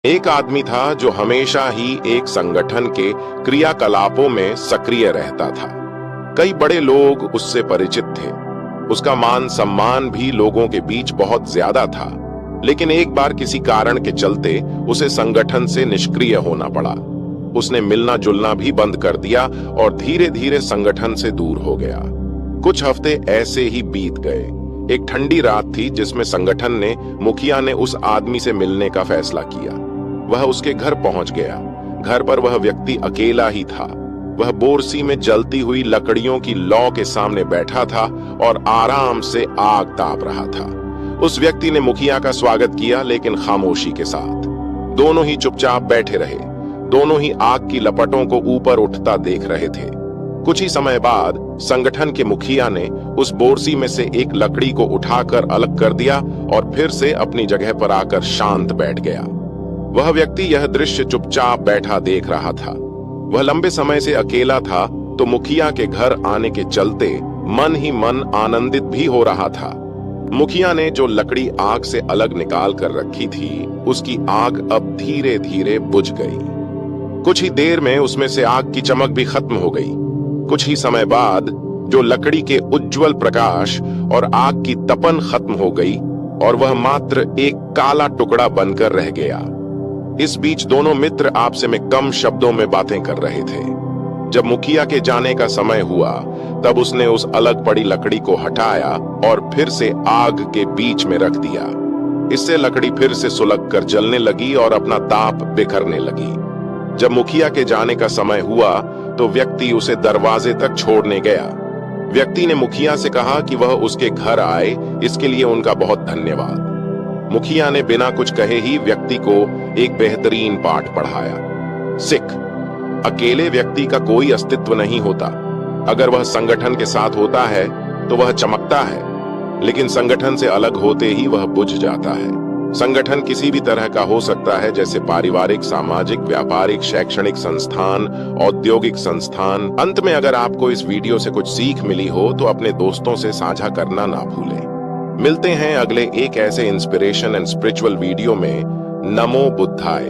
एक आदमी था जो हमेशा ही एक संगठन के क्रियाकलापों में सक्रिय रहता था। कई बड़े लोग उससे परिचित थे। उसका मान सम्मान भी लोगों के बीच बहुत ज्यादा था। लेकिन एक बार किसी कारण के चलते उसे संगठन से निष्क्रिय होना पड़ा। उसने मिलना जुलना भी बंद कर दिया और धीरे धीरे संगठन से दूर हो गया। कुछ हफ्ते ऐसे ही बीत गए। एक ठंडी रात थी जिसमें संगठन ने मुखिया ने उस आदमी से मिलने का फैसला किया। वह उसके घर पहुंच गया। घर पर वह व्यक्ति अकेला ही था। वह बोरसी में जलती हुई लकड़ियों की लौ के सामने बैठा था और आराम से आग ताप रहा था। उस व्यक्ति ने मुखिया का स्वागत किया, लेकिन खामोशी के साथ। दोनों ही चुपचाप बैठे रहे। दोनों ही आग की लपटों को ऊपर उठता देख रहे थे। कुछ ही समय बाद संगठन के मुखिया ने उस बोरसी में से एक लकड़ी को उठाकर अलग कर दिया और फिर से अपनी जगह पर आकर शांत बैठ गया। वह व्यक्ति यह दृश्य चुपचाप बैठा देख रहा था। वह लंबे समय से अकेला था, तो मुखिया के घर आने के चलते मन ही मन आनंदित भी हो रहा था। मुखिया ने जो लकड़ी आग से अलग निकाल कर रखी थी, उसकी आग अब धीरे धीरे बुझ गई। कुछ ही देर में उसमें से आग की चमक भी खत्म हो गई। कुछ ही समय बाद जो लकड़ी के उज्जवल प्रकाश और आग की तपन खत्म हो गई और वह मात्र एक काला टुकड़ा बनकर रह गया। इस बीच दोनों मित्र आपसे में कम शब्दों में बातें कर रहे थे। जब मुखिया के जाने का समय हुआ, तब उसने उस अलग पड़ी लकड़ी को हटाया और फिर से आग के बीच में रख दिया। इससे लकड़ी फिर से सुलग कर जलने लगी और अपना ताप बिखरने लगी। जब मुखिया के जाने का समय हुआ, तो व्यक्ति उसे दरवाजे तक छोड़ने गया। व्यक्ति ने मुखिया से कहा कि वह उसके घर आए, इसके लिए उनका बहुत धन्यवाद। मुखिया ने बिना कुछ कहे ही व्यक्ति को एक बेहतरीन पाठ पढ़ाया। सिख, अकेले व्यक्ति का कोई अस्तित्व नहीं होता। अगर वह संगठन के साथ होता है तो वह चमकता है, लेकिन संगठन से अलग होते ही वह बुझ जाता है। संगठन किसी भी तरह का हो सकता है, जैसे पारिवारिक, सामाजिक, व्यापारिक, शैक्षणिक संस्थान, औद्योगिक संस्थान। अंत में अगर आपको इस वीडियो से कुछ सीख मिली हो तो अपने दोस्तों से साझा करना ना भूलें। मिलते हैं अगले एक ऐसे इंस्पिरेशन एंड स्पिरिचुअल वीडियो में। नमो बुद्धाय।